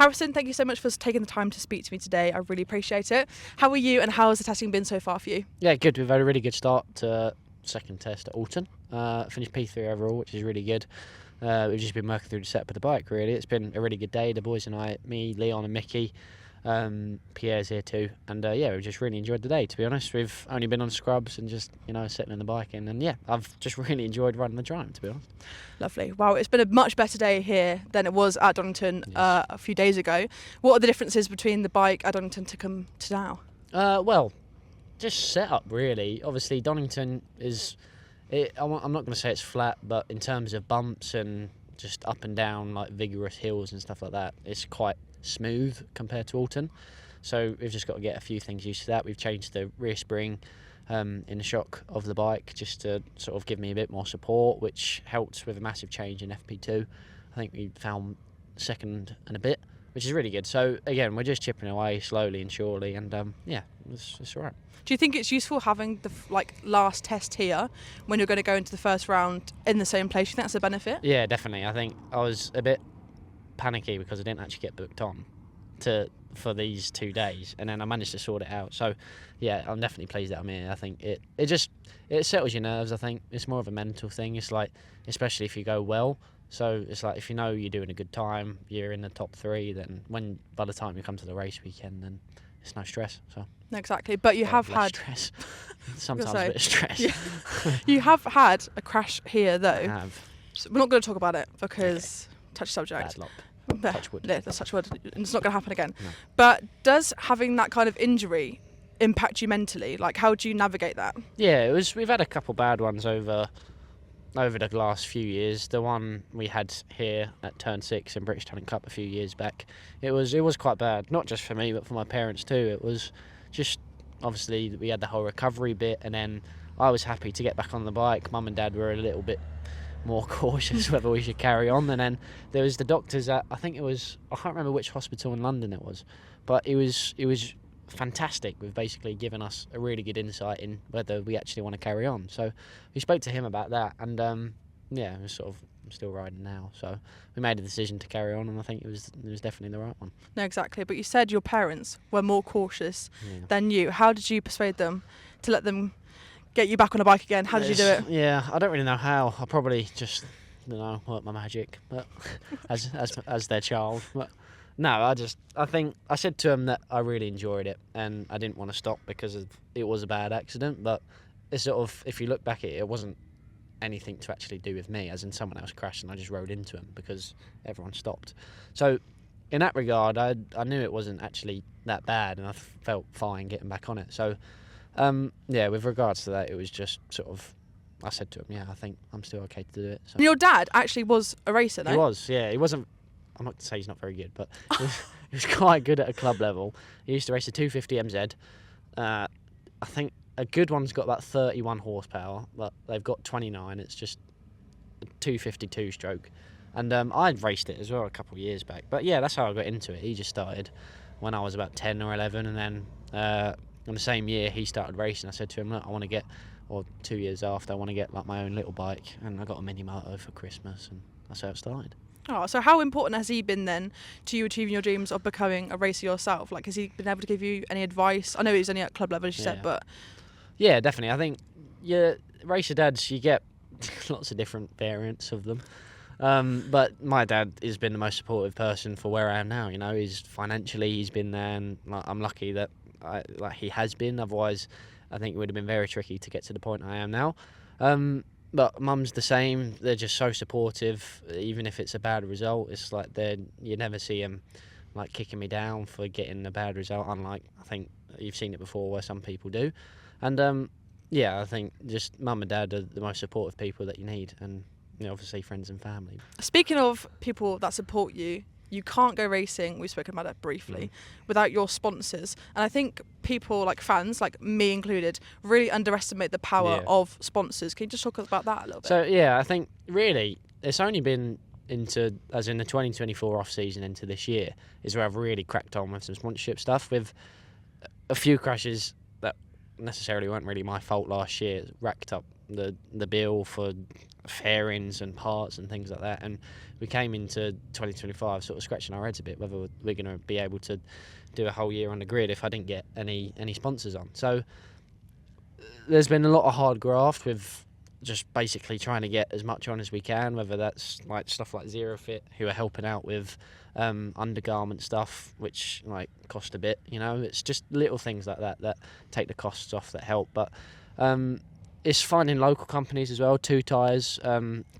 Harrison, thank you so much for taking the time to speak to me today. I really appreciate it. How are you, and how has the testing been so far for you? Yeah, good. We've had a really good start to second test at Oulton. Finished P3 overall, which is really good. We've just been working through the setup of the bike, really. It's been a really good day. The boys and I, me, Leon and Mickey, Pierre's here too. And we've just really enjoyed the day, to be honest. We've only been on scrubs and just, settling the bike in. And I've just really enjoyed running the Triumph, to be honest. Lovely. Wow, it's been a much better day here than it was at Donington a few days ago. What are the differences between the bike at Donington to come to now? Well, just setup, really. Obviously, Donington is... I'm not going to say it's flat, but in terms of bumps and just up and down, like vigorous hills and stuff like that, it's quite smooth compared to Oulton. So we've just got to get a few things used to that. We've changed the rear spring in the shock of the bike just to sort of give me a bit more support, which helps with a massive change in FP2. I think we found second and a bit, which is really good. So again, we're just chipping away slowly and surely, and it's all right. Do you think it's useful having the last test here when you're going to go into the first round in the same place? Do you think that's a benefit? Yeah, definitely. I think I was a bit panicky because I didn't actually get booked on for these 2 days, and then I managed to sort it out. So yeah, I'm definitely pleased that I'm here. I think it settles your nerves. I think it's more of a mental thing. It's like, especially if you go well. So it's like, if you know you're doing a good time, you're in the top 3, then by the time you come to the race weekend, then it's no stress. So exactly. But you have had stress. Sometimes a bit of stress. Yeah. You have had a crash here though. I have. So we're not going to talk about it because touchy subject. Bad luck. Touch wood. Yeah, that's touch wood. It's not going to happen again. No. But does having that kind of injury impact you mentally? Like, how do you navigate that? Yeah, we've had a couple bad ones over the last few years. The one we had here at Turn 6 in British Talent Cup a few years back, it was quite bad, not just for me but for my parents too. It was just, obviously we had the whole recovery bit, and then I was happy to get back on the bike. Mum and Dad were a little bit more cautious whether we should carry on, and then there was the doctors at, I can't remember which hospital in London it was, but it was fantastic with basically giving us a really good insight in whether we actually want to carry on. So we spoke to him about that, and it was I'm still riding now, so we made a decision to carry on, and I think it was definitely the right one. No, exactly. But you said your parents were more cautious than you. How did you persuade them to let them get you back on a bike again? How did you do it? Yeah, I don't really know how. I probably just work my magic, but as their child. But no, I think I said to him that I really enjoyed it and I didn't want to stop because it was a bad accident. But it's sort of, if you look back at it, it wasn't anything to actually do with me, as in someone else crashed and I just rode into him because everyone stopped. So in that regard, I knew it wasn't actually that bad, and I felt fine getting back on it. So with regards to that, it was just sort of, I said to him, I think I'm still okay to do it. So. Your dad actually was a racer, though? He was, yeah. He wasn't, I'm not going to say he's not very good, but he was quite good at a club level. He used to race a 250 MZ. I think a good one's got about 31 horsepower, but they've got 29. It's just a 252 stroke. And I'd raced it as well a couple of years back. But yeah, that's how I got into it. He just started when I was about 10 or 11, and then in the same year he started racing. I said to him, look, I want to get, or 2 years after, I want to get like my own little bike, and I got a mini moto for Christmas, and that's how it started. Oh, so how important has he been then to you achieving your dreams of becoming a racer yourself? Like, has he been able to give you any advice? I know he's only at club level, as you said, but... Yeah, definitely. I think, racer dads, you get lots of different variants of them. But my dad has been the most supportive person for where I am now. He's been there, and I'm lucky that he has been. Otherwise, I think it would have been very tricky to get to the point I am now. But Mum's the same. They're just so supportive, even if it's a bad result. It's like you never see them like kicking me down for getting a bad result. Unlike, I think you've seen it before, where some people do. And I think just Mum and Dad are the most supportive people that you need, and obviously friends and family. Speaking of people that support you, you can't go racing, we've spoken about that briefly, without your sponsors. And I think people, like fans, like me included, really underestimate the power of sponsors. Can you just talk about that a little bit? So, I think really it's only been as in the 2024 off-season into this year, is where I've really cracked on with some sponsorship stuff, with a few crashes that necessarily weren't really my fault last year. Racked up the bill for fairings and parts and things like that. And we came into 2025 sort of scratching our heads a bit whether we're going to be able to do a whole year on the grid if I didn't get any sponsors on. So there's been a lot of hard graft with just basically trying to get as much on as we can, whether that's like stuff like Zero Fit, who are helping out with undergarment stuff, which like cost a bit, you know. It's just little things like that take the costs off, that help. But it's finding local companies as well. Two Tyres,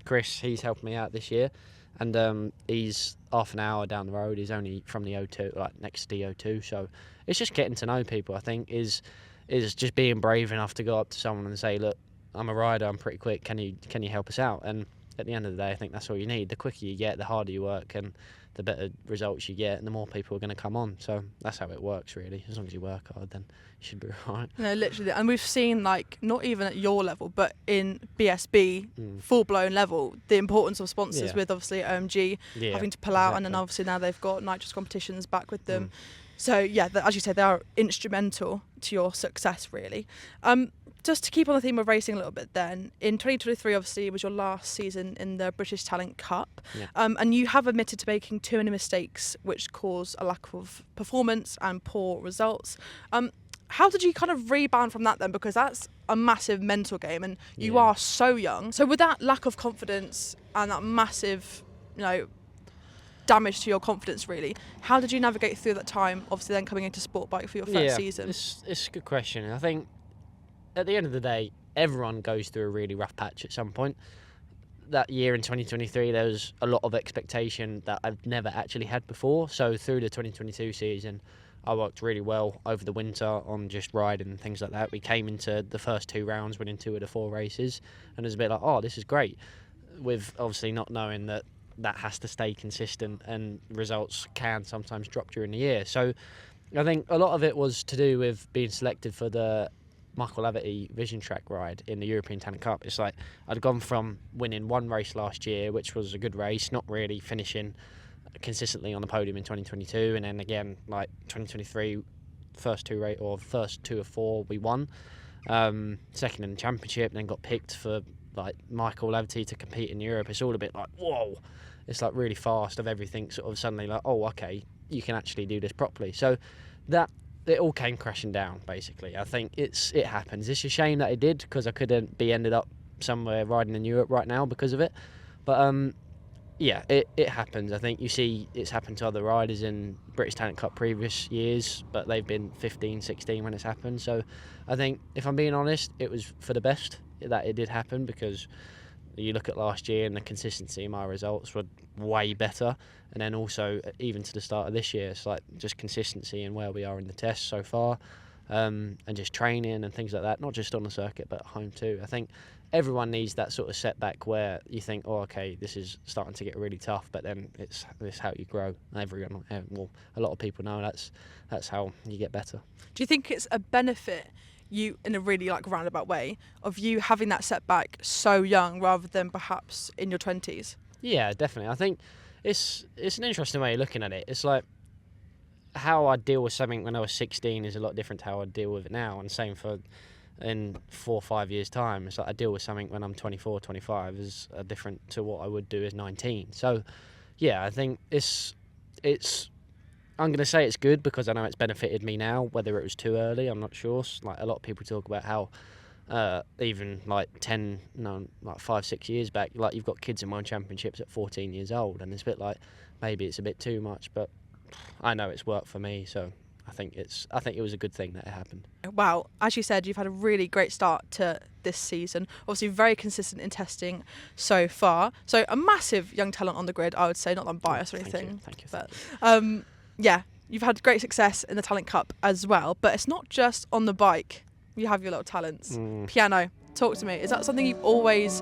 Chris, he's helped me out this year, and he's half an hour down the road. He's only from the O2, like next to the O2. So it's just getting to know people, I think, is just being brave enough to go up to someone and say, look, I'm a rider, I'm pretty quick, can you help us out? And at the end of the day, I think that's all you need. The quicker you get, the harder you work, and the better results you get, and the more people are going to come on. So that's how it works, really. As long as you work hard, then you should be all right. No, literally. And we've seen, like, not even at your level, but in BSB, full-blown level, the importance of sponsors with, obviously, OMG having to pull out, and then obviously now they've got nitrous competitions back with them. So, yeah, as you said, they are instrumental to your success, really. Just to keep on the theme of racing a little bit then, in 2023, obviously, it was your last season in the British Talent Cup. Yeah. And you have admitted to making too many mistakes, which caused a lack of performance and poor results. How did you kind of rebound from that then? Because that's a massive mental game, and you are so young. So with that lack of confidence and that massive, you know, damage to your confidence, really, how did you navigate through that time, obviously then coming into Sportbike for your first season? It's a good question. I think at the end of the day, everyone goes through a really rough patch at some point. That year in 2023, there was a lot of expectation that I've never actually had before. So through the 2022 season, I worked really well over the winter on just riding and things like that. We came into the first 2 rounds, winning 2 of the 4 races, and it was a bit like, oh, this is great, with obviously not knowing that has to stay consistent and results can sometimes drop during the year. So I think a lot of it was to do with being selected for the Michael Laverty Vision Track ride in the European Talent Cup. It's like I'd gone from winning 1 race last year, which was a good race, not really finishing consistently on the podium in 2022, and then again like 2023, first 2 of 4 we won, second in the championship, then got picked for like Michael Laverty to compete in Europe. It's all a bit like, whoa, it's like really fast of everything, sort of suddenly like, oh, okay, you can actually do this properly. So that it all came crashing down, basically. I think it happens. It's a shame that it did, because I couldn't be ended up somewhere riding in Europe right now because of it. But yeah, it happens. I think you see it's happened to other riders in British Talent Cup previous years, but they've been 15, 16 when it's happened. So I think, if I'm being honest, it was for the best that it did happen, because you look at last year and the consistency of my results were way better. And then also, even to the start of this year, it's like just consistency and where we are in the tests so far, and just training and things like that, not just on the circuit but at home too. I think everyone needs that sort of setback where you think, oh, okay, this is starting to get really tough, but then it's how you grow. Everyone, well, a lot of people know that's how you get better. Do you think it's a benefit, you, in a really like roundabout way, of you having that setback so young rather than perhaps in your 20s? Yeah, definitely. I think it's an interesting way of looking at it. It's like how I deal with something when I was 16 is a lot different to how I deal with it now, and same for in 4 or 5 years' time. It's like I deal with something when I'm 24, 25 is different to what I would do as 19. So yeah, I think it's I'm going to say it's good, because I know it's benefited me now. Whether it was too early, I'm not sure. Like a lot of people talk about how even like 5, 6 years back, like you've got kids in World Championships at 14 years old, and it's a bit like maybe it's a bit too much, but I know it's worked for me, so I think it was a good thing that it happened. Wow, as you said, you've had a really great start to this season. Obviously very consistent in testing so far. So a massive young talent on the grid, I would say, not that I'm biased or anything. Thank you. But yeah, you've had great success in the Talent Cup as well, but it's not just on the bike. You have your little talents. Piano, talk to me. Is that something you've always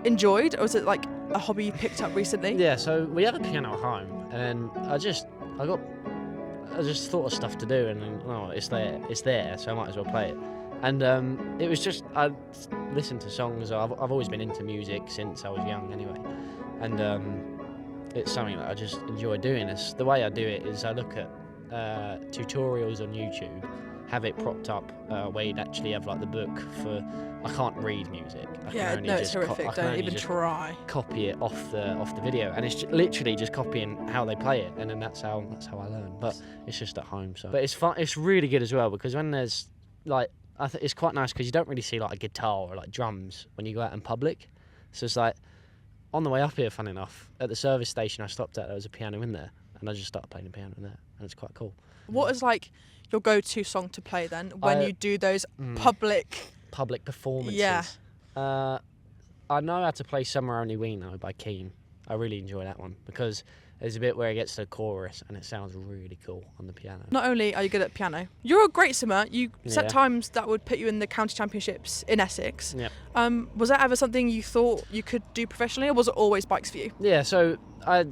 enjoyed, or is it like a hobby you picked up recently? Yeah, so we have a piano at home, and I just thought of stuff to do, and it's there, so I might as well play it. And it was just, I listened to songs. I've always been into music since I was young anyway, and it's something that I just enjoy doing. The way I do it is I look at tutorials on YouTube, have it propped up where you'd actually have like the book for. I can't read music. It's horrific. Don't even try. Copy it off the video, and it's literally just copying how they play it, and then that's how I learn. But it's just at home. So, but it's fun. It's really good as well because when there's like, I think it's quite nice because you don't really see like a guitar or like drums when you go out in public. So it's like on the way up here, fun enough, at the service station I stopped at, there was a piano in there, and I just started playing the piano in there, and it's quite cool. What is like your go-to song to play then when you do those public performances? Yeah. I know how to play Somewhere Only We Know by Keane. I really enjoy that one because there's a bit where it gets to the chorus and it sounds really cool on the piano. Not only are you good at piano, you're a great swimmer. You set times that would put you in the county championships in Essex. Yep. Was that ever something you thought you could do professionally, or was it always bikes for you? Yeah, so I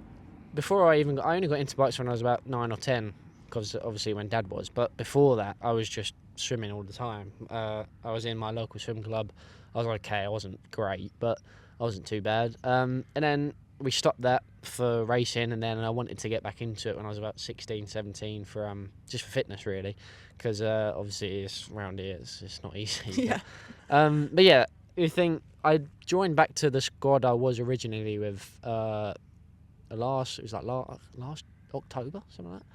only got into bikes when I was about 9 or 10, because obviously when Dad was. But before that, I was just swimming all the time. I was in my local swim club. I was okay. I wasn't great, but I wasn't too bad. And then we stopped that for racing, and then I wanted to get back into it when I was about 16, 17 for just for fitness really, because obviously it's around here it's not easy. Yeah. But yeah, you think I joined back to the squad I was originally with last October, something like that.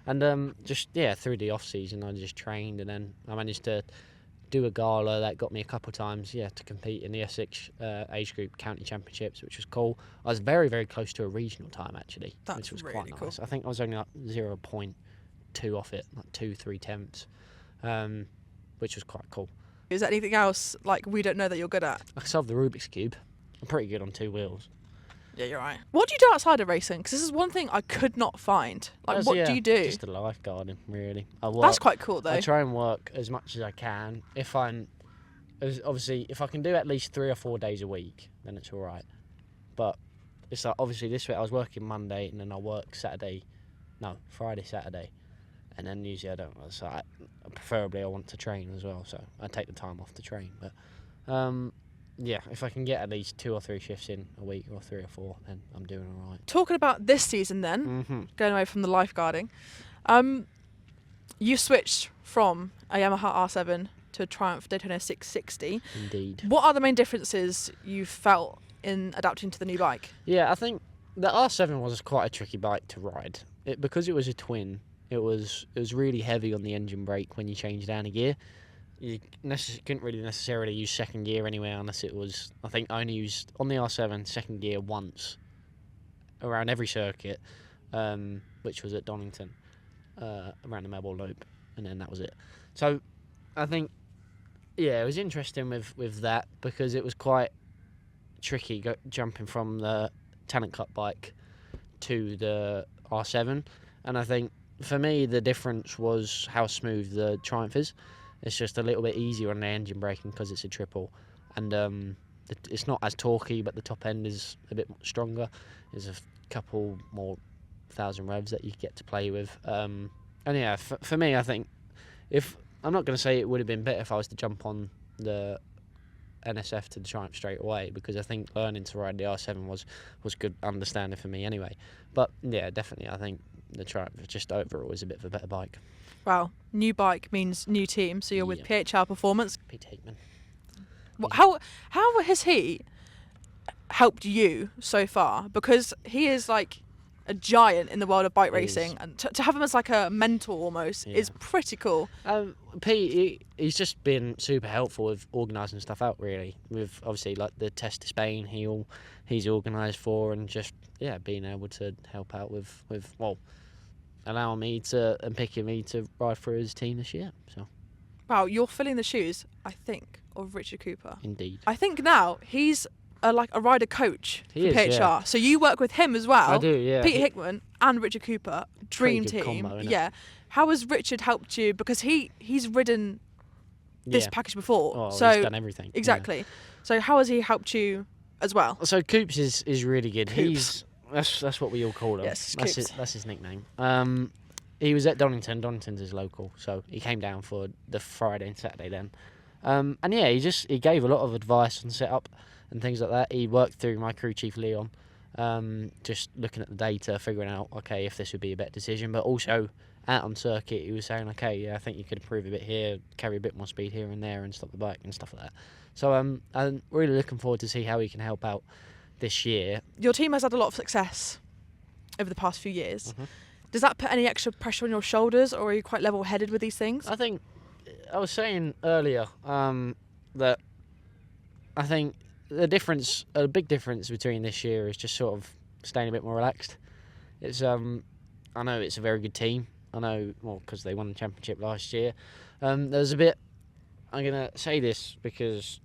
And just through the off season I just trained, and then I managed to do a gala that got me a couple of times to compete in the Essex age group county championships, which was cool. I was very, very close to a regional time actually, which was really quite cool. nice. I think I was only like 0.2 off it, like 2-3 tenths, which was quite cool. Is there anything else like we don't know that you're good at? I can solve the Rubik's Cube. I'm pretty good on 2 wheels. Yeah, you're right. What do you do outside of racing? Because this is one thing I could not find. Like, what do you do? Just the lifeguarding, really. That's quite cool, though. I try and work as much as I can. If I can do at least 3 or 4 days a week, then it's all right. But it's like, obviously this week I was working Monday, and then I work Friday, Saturday, and then usually I don't. So preferably I want to train as well, so I take the time off to train. But if I can get at least 2 or 3 shifts in a week, or 3 or 4, then I'm doing all right. Talking about this season then, going away from the lifeguarding, you switched from a Yamaha R7 to a Triumph Daytona 660. Indeed. What are the main differences you felt in adapting to the new bike? Yeah, I think the R7 was quite a tricky bike to ride. Because it was a twin, it was really heavy on the engine brake when you changed down a gear. You couldn't really necessarily use second gear anywhere unless it was, I think I only used on the R7 second gear once around every circuit, which was at Donington, around the Melbourne Loop, and then that was it. So I think, it was interesting with that because it was quite tricky jumping from the Talent Cup bike to the R7, and I think for me the difference was how smooth the Triumph is. It's just a little bit easier on the engine braking because it's a triple, and it's not as torquey, but the top end is a bit stronger. There's a couple more 1,000 revs that you get to play with, and for me, I think I'm not going to say it would have been better if I was to jump on the NSF to the Triumph straight away, because I think learning to ride the R7 was good understanding for me anyway. But yeah, definitely, I think the Triumph just overall is a bit of a better bike. Wow, new bike means new team. So you're with PHR Performance. Pete Hickman. How has he helped you so far? Because he is like a giant in the world of bike racing, and to have him as like a mentor almost is pretty cool. Pete, he's just been super helpful with organising stuff out really. With obviously like the Test of Spain, he's organised for, and just being able to help out with allowing me and picking me to ride for his team this year. So, wow, you're filling the shoes, I think, of Richard Cooper. Indeed. I think now he's like a rider coach for PHR. Yeah. So you work with him as well. I do, yeah. Pete Hickman and Richard Cooper, dream team. Combo, yeah. How has Richard helped you? Because he's ridden this package before. Oh, so he's done everything. Exactly. Yeah. So how has he helped you as well? So Coops is really good. Coops. That's what we all call him. Yes, that's his nickname. He was at Donington. Donington's his local, so he came down for the Friday and Saturday then. And he gave a lot of advice on setup and things like that. He worked through my crew chief Leon, just looking at the data, figuring out, okay, if this would be a better decision. But also, out on circuit, he was saying, okay, yeah, I think you could improve a bit here, carry a bit more speed here and there, and stop the bike and stuff like that. So I'm really looking forward to see how he can help out this year. Your team has had a lot of success over the past few years. Does that put any extra pressure on your shoulders, or are you quite level-headed with these things? I think I was saying earlier that I think a big difference between this year is just sort of staying a bit more relaxed. It's I know it's a very good team. I know, well, because they won the championship last year. There's a bit. I'm gonna say this because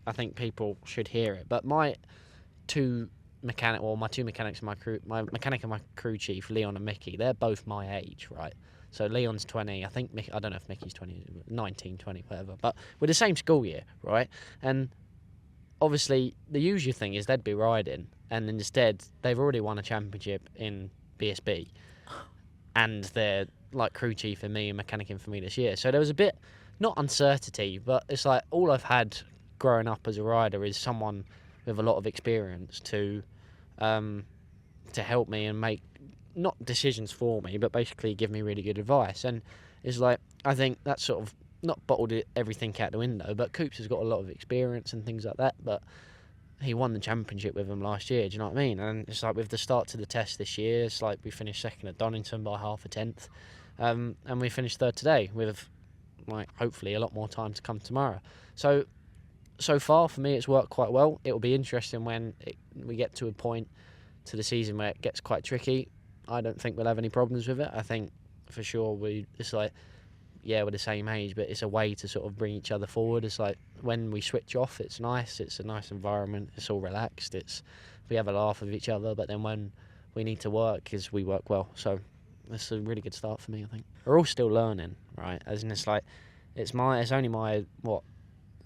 I think people should hear it. But my two mechanics in my crew, my mechanic and my crew chief, Leon and Mickey, they're both my age, right? So Leon's 20, I think I don't know if Mickey's 20, 19, 20, whatever. But we're the same school year, right? And obviously the usual thing is they'd be riding, and instead they've already won a championship in BSB, and they're like crew chief and me and mechanicing for me this year. So there was a bit, not uncertainty, but it's like all I've had growing up as a rider is someone with a lot of experience to help me and make not decisions for me, but basically give me really good advice. And it's like, I think that's sort of not bottled everything out the window, but Coops has got a lot of experience and things like that, but he won the championship with them last year, do you know what I mean? And it's like with the start to the test this year, it's like we finished second at Donington by half a tenth, and we finished third today with, like, hopefully a lot more time to come tomorrow. So far for me it's worked quite well. It'll be interesting when we get to a point to the season where it gets quite tricky. I don't think we'll have any problems with it. I think for sure it's like, yeah, we're the same age, but it's a way to sort of bring each other forward. It's like when we switch off, it's nice. It's a nice environment. It's all relaxed. We have a laugh with each other, but then when we need to work, we work well. So it's a really good start for me, I think. We're all still learning, right? As in, it's like, it's only my,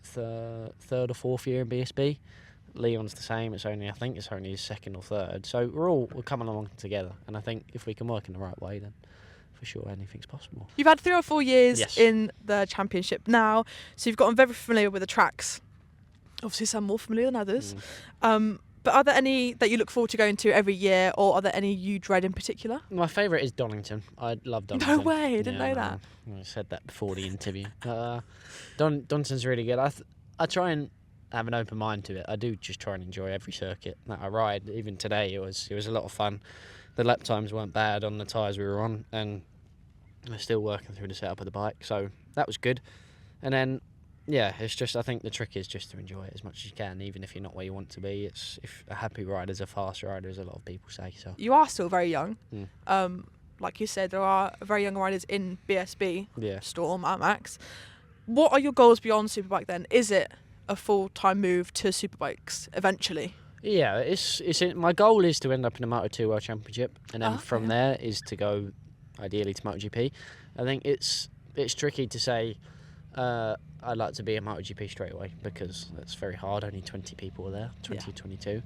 third or fourth year in BSB. Leon's the same. I think it's only his second or third. So we're coming along together, and I think if we can work in the right way, then for sure anything's possible. You've had 3 or 4 years Yes. in the championship now, so you've gotten very familiar with the tracks. Obviously some more familiar than others. But are there any that you look forward to going to every year, or are there any you dread in particular? My favourite is Donington. I love Donington. No way, I didn't know that. I said that before the interview. Donington's really good. I try and have an open mind to it. I do just try and enjoy every circuit that I ride. Even today, it was a lot of fun. The lap times weren't bad on the tyres we were on, and we're still working through the setup of the bike, so that was good. And then, yeah, it's just, I think the trick is just to enjoy it as much as you can, even if you're not where you want to be. If a happy rider's a fast rider, as a lot of people say. So You are still very young. Like you said, there are very young riders in BSB, Storm, at Max. What are your goals beyond Superbike then? Is it a full-time move to Superbikes eventually? Yeah, my goal is to end up in a Moto2 World Championship, and then from there is to go ideally to MotoGP. I think it's tricky to say I'd like to be at MotoGP straight away, because that's very hard. Only 20 people are there, 22.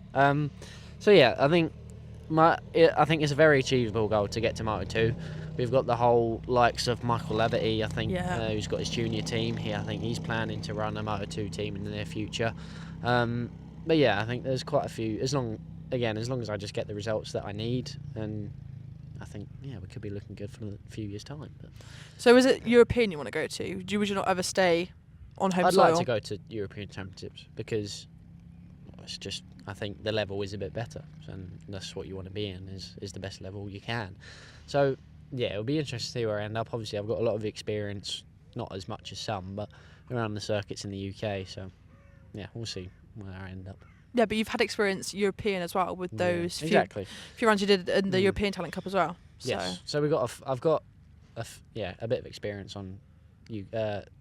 So yeah, I think it's a very achievable goal to get to Moto2. We've got the whole likes of Michael Leverty, I think, who's got his junior team here. I think he's planning to run a Moto2 team in the near future. But yeah, I think there's quite a few. As long as I just get the results that I need, and I think, we could be looking good for a few years' time. But. So is it European you want to go to? Would you not ever stay on home soil? I'd like to go to European Championships, because it's just, I think the level is a bit better, and that's what you want to be in, is the best level you can. So yeah, it'll be interesting to see where I end up. Obviously, I've got a lot of experience, not as much as some, but around the circuits in the UK. So yeah, we'll see where I end up. Yeah, but you've had experience European as well with those few runs you did in the European Talent Cup as well. Yes. So I've got a bit of experience on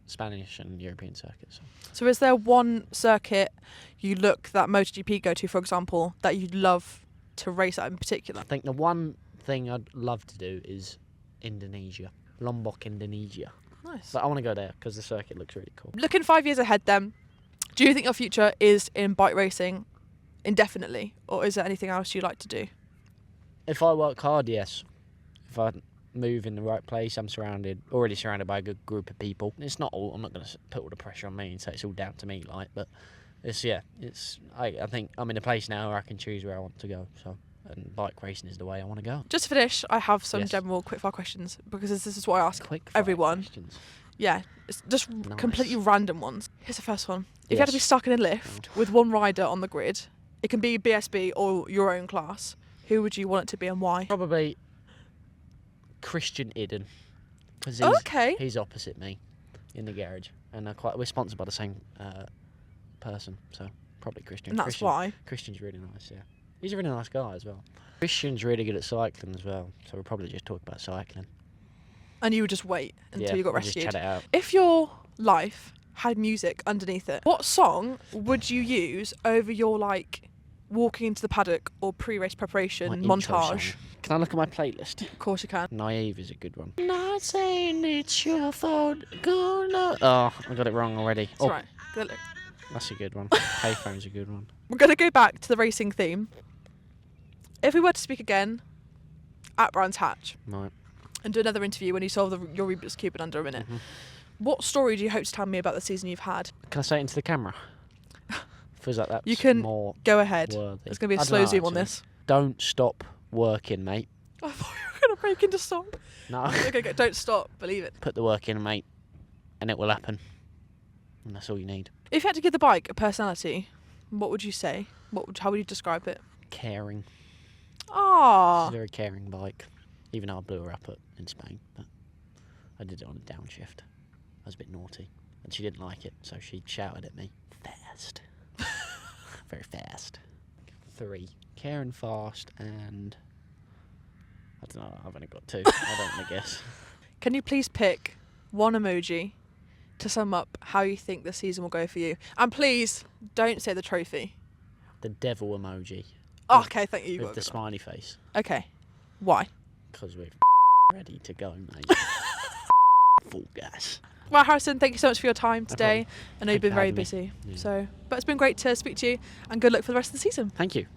Spanish and European circuits. So is there one circuit that MotoGP go to, for example, that you'd love to race at in particular? I think the one thing I'd love to do is Indonesia, Lombok, Indonesia. Nice. But I want to go there because the circuit looks really cool. Looking 5 years ahead then, do you think your future is in bike racing indefinitely, or is there anything else you'd like to do? If I work hard, yes. If I move in the right place, I'm already surrounded by a good group of people. I'm not going to put all the pressure on me and say it's all down to me, but I think I'm in a place now where I can choose where I want to go. So, and bike racing is the way I want to go. Just to finish, I have some Yes. general quickfire questions because this is what I ask Quick everyone. questions. Yeah, it's just Nice. completely random ones. Here's the first one. If you had to be Yes. stuck in a lift with one rider on the grid, it can be BSB or your own class, who would you want it to be and why? Probably Christian Idden, because Okay. he's opposite me in the garage, and we're sponsored by the same person, so probably Christian. And that's why. Christian's really nice. Yeah, he's a really nice guy as well. Christian's really good at cycling as well, so we'll probably just talk about cycling. And you would just wait until you got we'll rescued. Just chat it out. If your life had music underneath it, what song would you use over your walking into the paddock or pre-race preparation My intro montage? song. Can I look at my playlist? Of course you can. Naive is a good one. Not saying it's your fault. Oh, I got it wrong already. It's all right. Good look. That's a good one. Payphone's a good one. We're going to go back to the racing theme. If we were to speak again at Brands Hatch Right. and do another interview when you solve your Rubik's Cube in under a minute, Mhm. what story do you hope to tell me about the season you've had? Can I say it into the camera? Feels like that's You can more go ahead. worthy. There's going to be a I don't slow know, zoom on actually. this. Don't stop working, mate. I thought you were going to break into song. No. Okay, don't stop. Believe it. Put the work in, mate, and it will happen. And that's all you need. If you had to give the bike a personality, what would you say? How would you describe it? Caring. It's Ah, a very caring bike. Even though I blew her up in Spain, but I did it on a downshift. I was a bit naughty, and she didn't like it, so she shouted at me. Fast. Very fast. 3. Caring, fast, and I don't know. I've only got 2. I don't want to guess. can you please pick one emoji to sum up how you think the season will go for you? And please don't say the trophy. The devil emoji. Oh, okay, thank you. You With got the it. smiley face. Okay, why? Because we're ready to go, mate. Full gas. Well, Harrison, thank you so much for your time today. I know you've Thank you been for very having me. busy, Yeah. but it's been great to speak to you, and good luck for the rest of the season. Thank you.